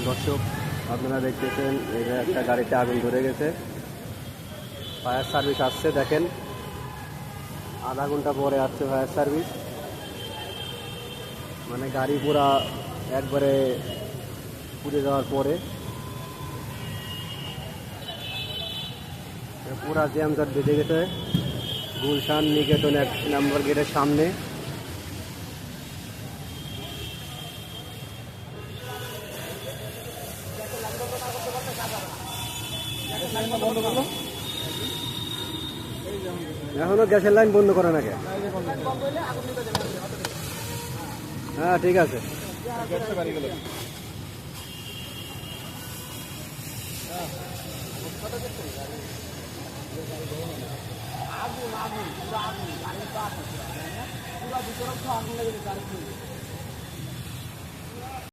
দর্শক আপনারা দেখতেছেন এটা একটা গাড়িতে আগুন ধরে গেছে। ফায়ার সার্ভিস আসছে, দেখেন আধা ঘন্টা পরে আসছে ফায়ার সার্ভিস। মানে গাড়ি পুরা একবারে পুড়ে যাওয়ার পরে পুরা জ্যামজাট বেঁধে গেছে গুলশান নিকেতন 1 নম্বর গেটের সামনে। এখনো গ্যাসের লাইন বন্ধ করে নাকি? হ্যাঁ ঠিক আছে। আগুন আগুন পুরো আগুন, গাড়ি তো আগুন পুরো ভিতরে তো আগুন লেগে গেছে।